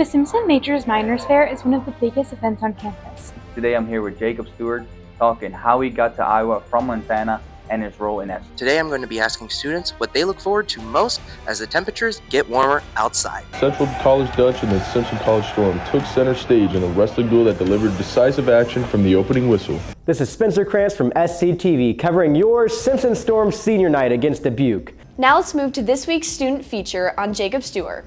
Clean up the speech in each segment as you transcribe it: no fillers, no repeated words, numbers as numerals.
The Simpson Majors Minors Fair is one of the biggest events on campus. Today I'm here with Jacob Stewart, talking how he got to Iowa from Montana and his role in SCTV. Today I'm going to be asking students what they look forward to most as the temperatures get warmer outside. Central College Dutch and the Simpson College Storm took center stage in a wrestling duel that delivered decisive action from the opening whistle. This is Spencer Krantz from SCTV covering your Simpson Storm senior night against Dubuque. Now let's move to this week's student feature on Jacob Stewart.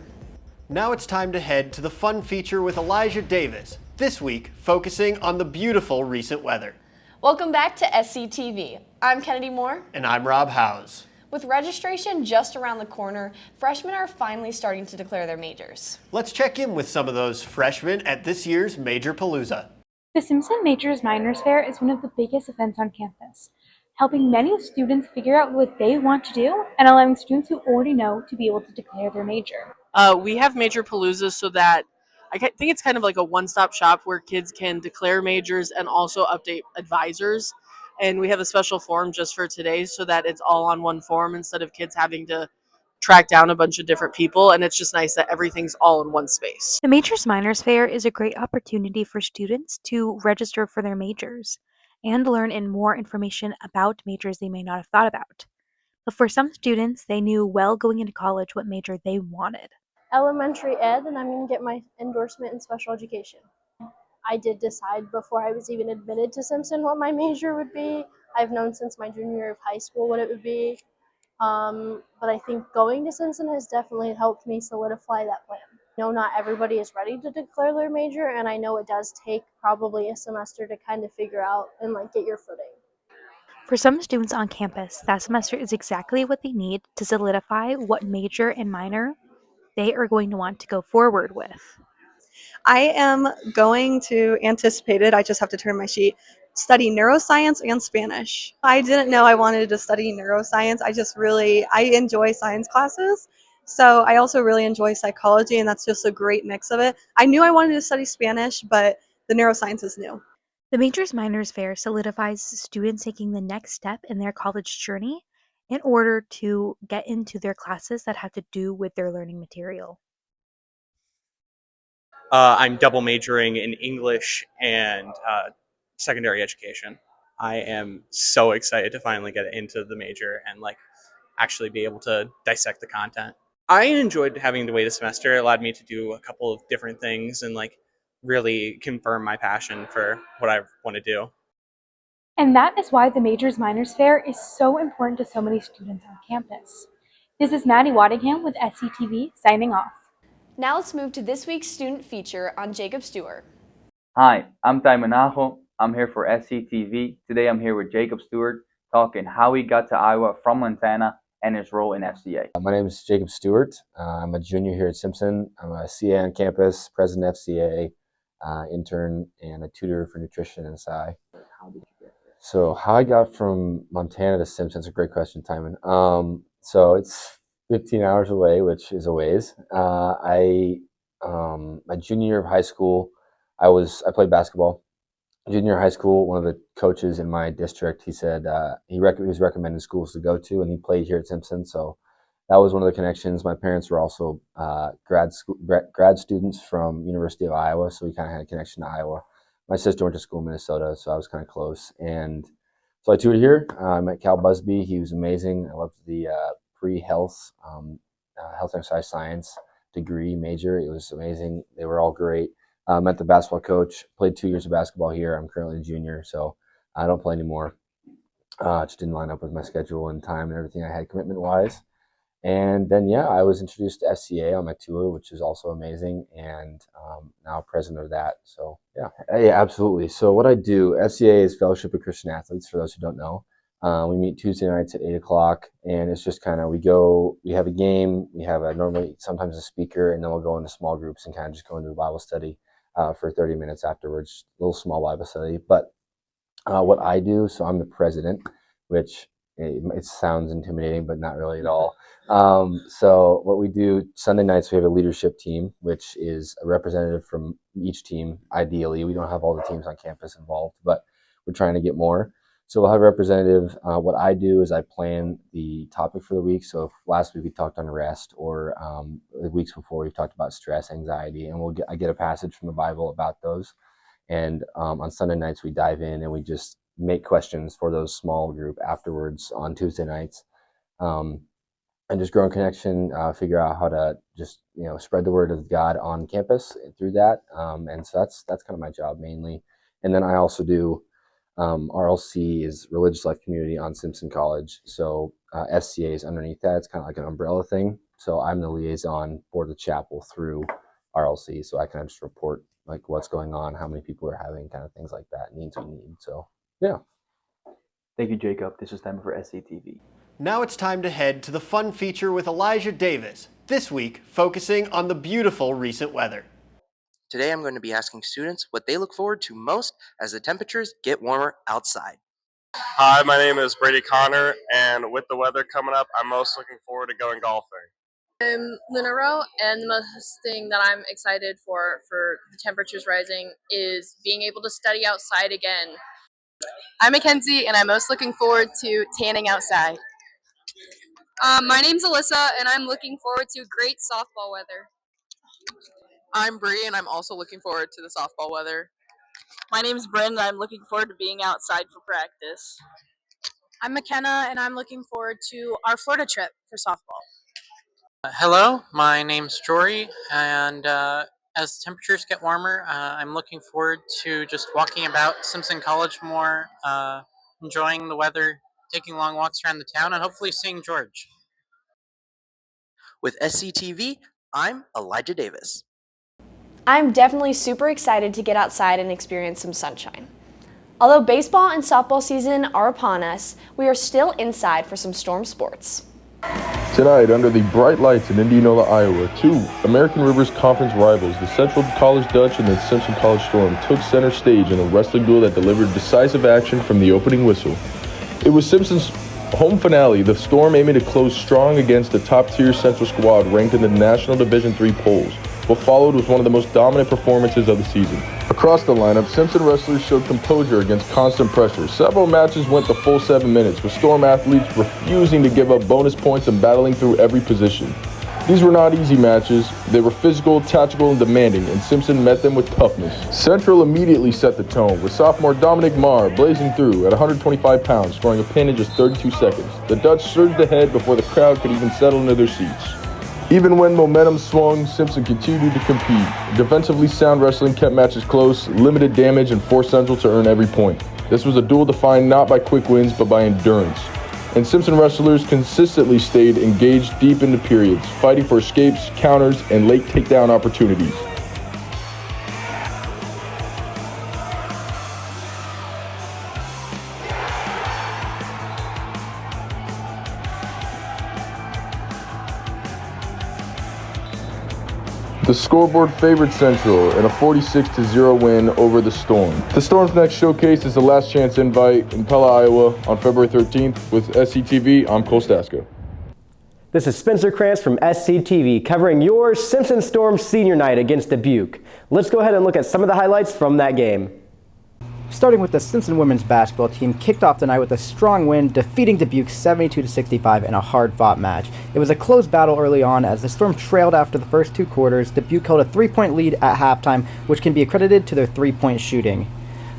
Now it's time to head to the fun feature with Elijah Davis, this week focusing on the beautiful recent weather. Welcome back to SCTV. I'm Kennedy Moore. And I'm Rob Howes. With registration just around the corner, freshmen are finally starting to declare their majors. Let's check in with some of those freshmen at this year's Majorpalooza. The Simpson Majors Minors Fair is one of the biggest events on campus, helping many students figure out what they want to do and allowing students who already know to be able to declare their major. We have Majorpalooza so that I think it's kind of like a one-stop shop where kids can declare majors and also update advisors. And we have a special form just for today so that it's all on one form instead of kids having to track down a bunch of different people. And it's just nice that everything's all in one space. The Majors Minors Fair is a great opportunity for students to register for their majors and learn more information about majors they may not have thought about. But for some students, they knew well going into college what major they wanted. Elementary ed, and I'm going to get my endorsement in special education. I did decide before I was even admitted to Simpson what my major would be. I've known since my junior year of high school what it would be. But I think going to Simpson has definitely helped me solidify that plan. I know not everybody is ready to declare their major, and I know it does take probably a semester to kind of figure out and get your footing. For some students on campus, that semester is exactly what they need to solidify what major and minor they are going to want to go forward with. I am going to anticipate it. I just have to turn my sheet. Study neuroscience and Spanish. I didn't know I wanted to study neuroscience. I enjoy science classes. So I also really enjoy psychology, and that's just a great mix of it. I knew I wanted to study Spanish, but the neuroscience is new. The Majors Minors Fair solidifies students taking the next step in their college journey in order to get into their classes that have to do with their learning material. I'm double majoring in English and secondary education. I am so excited to finally get into the major and actually be able to dissect the content. I enjoyed having to wait a semester. It allowed me to do a couple of different things and really confirm my passion for what I want to do. And that is why the Majors Minors Fair is so important to so many students on campus. This is Maddie Waddingham with SCTV signing off. Now let's move to this week's student feature on Jacob Stewart. Hi, I'm Tijmen Nagel. I'm here for SCTV. Today I'm here with Jacob Stewart, talking how he got to Iowa from Montana and his role in FCA. My name is Jacob Stewart. I'm a junior here at Simpson. I'm a CA on campus, president FCA, intern, and a tutor for nutrition and SCI. How did you get here? So how I got from Montana to Simpson is a great question, Tijmen. So it's 15 hours away, which is a ways. My junior year of high school, I played basketball. Junior year of high school, one of the coaches in my district, he said he was recommending schools to go to, and he played here at Simpson. So that was one of the connections. My parents were also grad students from University of Iowa, so we kind of had a connection to Iowa. My sister went to school in Minnesota, so I was kind of close. And so I toured here. I met Cal Busby. He was amazing. I loved the pre-health, health and exercise science degree major. It was amazing. They were all great. Met the basketball coach. Played 2 years of basketball here. I'm currently a junior, so I don't play anymore. Just didn't line up with my schedule and time and everything I had commitment-wise. And then, I was introduced to FCA on my tour, which is also amazing, and now president of that. So, yeah, absolutely. So what I do, FCA is Fellowship of Christian Athletes, for those who don't know. We meet Tuesday nights at 8 o'clock, and it's just kind of, we have a game, we have sometimes a speaker, and then we'll go into small groups and kind of just go into a Bible study for 30 minutes afterwards, a little small Bible study. But what I do, so I'm the president, which it sounds intimidating, but not really at all. So what we do, Sunday nights, we have a leadership team, which is a representative from each team, ideally. We don't have all the teams on campus involved, but we're trying to get more. So we'll have a representative. What I do is I plan the topic for the week. So if last week we talked on rest, or the weeks before we've talked about stress, anxiety, and I get a passage from the Bible about those. And on Sunday nights we dive in and we just make questions for those small group afterwards on Tuesday nights, and just grow in connection, figure out how to just spread the word of God on campus through that. And so that's kind of my job mainly. And then I also do RLC is Religious Life Community on Simpson College. So FCA is underneath that. It's kind of like an umbrella thing. So I'm the liaison for the chapel through RLC. So I kind of just report like what's going on, how many people are having, kind of things like that, needs we need. So yeah. Thank you, Jacob. This is time for SCTV. Now it's time to head to the fun feature with Elijah Davis, this week focusing on the beautiful recent weather. Today I'm going to be asking students what they look forward to most as the temperatures get warmer outside. Hi, my name is Brady Connor, and with the weather coming up, I'm most looking forward to going golfing. I'm Luna Rowe, and the most thing that I'm excited for the temperatures rising is being able to study outside again. I'm Mackenzie, and I'm most looking forward to tanning outside. My name's Alyssa, and I'm looking forward to great softball weather. I'm Bree, and I'm also looking forward to the softball weather. My name's Bryn, and I'm looking forward to being outside for practice. I'm McKenna, and I'm looking forward to our Florida trip for softball. Hello, my name's Jory, and as temperatures get warmer, I'm looking forward to just walking about Simpson College more, enjoying the weather, taking long walks around the town, and hopefully seeing George. With SCTV, I'm Elijah Davis. I'm definitely super excited to get outside and experience some sunshine. Although baseball and softball season are upon us, we are still inside for some storm sports. Tonight, under the bright lights in Indianola, Iowa, two American Rivers Conference rivals, the Central College Dutch and the Simpson College Storm, took center stage in a wrestling duel that delivered decisive action from the opening whistle. It was Simpson's home finale, the Storm aiming to close strong against the top-tier Central squad ranked in the National Division III polls. What followed was one of the most dominant performances of the season. Across the lineup, Simpson wrestlers showed composure against constant pressure. Several matches went the full 7 minutes, with Storm athletes refusing to give up bonus points and battling through every position. These were not easy matches. They were physical, tactical, and demanding, and Simpson met them with toughness. Central immediately set the tone, with sophomore Dominic Marr blazing through at 125 pounds, scoring a pin in just 32 seconds. The Dutch surged ahead before the crowd could even settle into their seats. Even when momentum swung, Simpson continued to compete. Defensively sound wrestling kept matches close, limited damage, and forced Central to earn every point. This was a duel defined not by quick wins, but by endurance. And Simpson wrestlers consistently stayed engaged deep into periods, fighting for escapes, counters, and late takedown opportunities. The scoreboard favored Central in a 46-0 win over the Storm. The Storm's next showcase is the Last Chance Invite in Pella, Iowa on February 13th. With SCTV, I'm Cole Staska. This is Spencer Krantz from SCTV covering your Simpson Storm senior night against Dubuque. Let's go ahead and look at some of the highlights from that game. Starting with the Simpson women's basketball team kicked off the night with a strong win, defeating Dubuque 72-65 in a hard-fought match. It was a close battle early on as the Storm trailed after the first 2 quarters. Dubuque held a 3-point lead at halftime, which can be accredited to their 3-point shooting.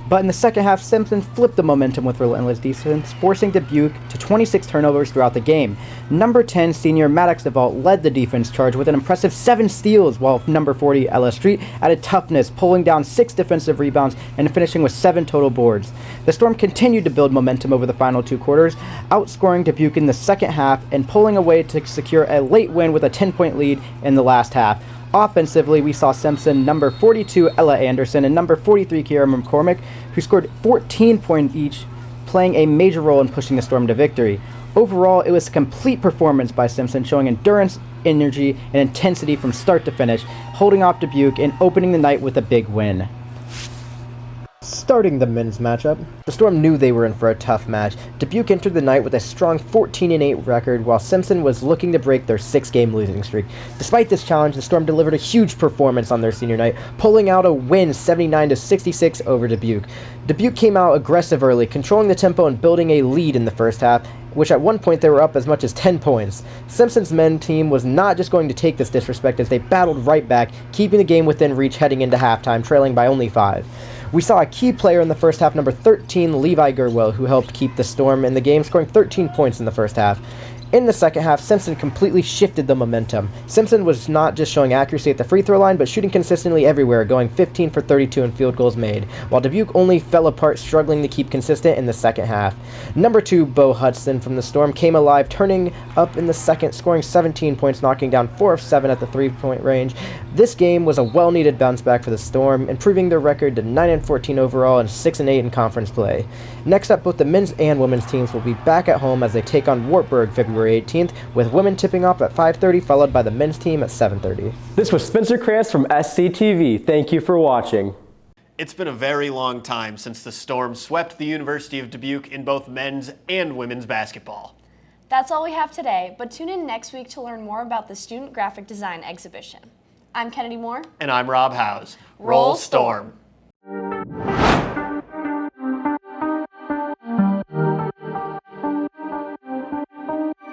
But in the second half, Simpson flipped the momentum with relentless defense, forcing Dubuque to 26 turnovers throughout the game. Number 10 senior Maddox DeVault led the defense charge with an impressive 7 steals, while number 40 Ella Street added toughness, pulling down 6 defensive rebounds and finishing with 7 total boards. The Storm continued to build momentum over the final 2 quarters, outscoring Dubuque in the second half and pulling away to secure a late win with a 10-point lead in the last half. Offensively, we saw Simpson number 42 Ella Anderson and number 43 Kiara McCormick, who scored 14 points each, playing a major role in pushing the Storm to victory. Overall, it was a complete performance by Simpson, showing endurance, energy, and intensity from start to finish, holding off Dubuque and opening the night with a big win. Starting the men's matchup, the Storm knew they were in for a tough match. Dubuque entered the night with a strong 14-8 record, while Simpson was looking to break their 6-game losing streak. Despite this challenge, the Storm delivered a huge performance on their senior night, pulling out a win 79-66 over Dubuque. Dubuque came out aggressive early, controlling the tempo and building a lead in the first half, which at one point they were up as much as 10 points. Simpson's men team was not just going to take this disrespect as they battled right back, keeping the game within reach heading into halftime, trailing by only 5. We saw a key player in the first half, number 13, Levi Gerwell, who helped keep the Storm in the game, scoring 13 points in the first half. In the second half, Simpson completely shifted the momentum. Simpson was not just showing accuracy at the free throw line, but shooting consistently everywhere, going 15 for 32 in field goals made, while Dubuque only fell apart, struggling to keep consistent in the second half. Number 2, Bo Hudson from the Storm came alive, turning up in the second, scoring 17 points, knocking down 4 of 7 at the 3-point range. This game was a well-needed bounce back for the Storm, improving their record to 9-14 overall and 6-8 in conference play. Next up, both the men's and women's teams will be back at home as they take on Wartburg February 18th, with women tipping off at 5:30, followed by the men's team at 7:30. This was Spencer Krantz from SCTV. Thank you for watching. It's been a very long time since the Storm swept the University of Dubuque in both men's and women's basketball. That's all we have today, but tune in next week to learn more about the Student Graphic Design exhibition. I'm Kennedy Moore. And I'm Rob Howes. Roll Storm!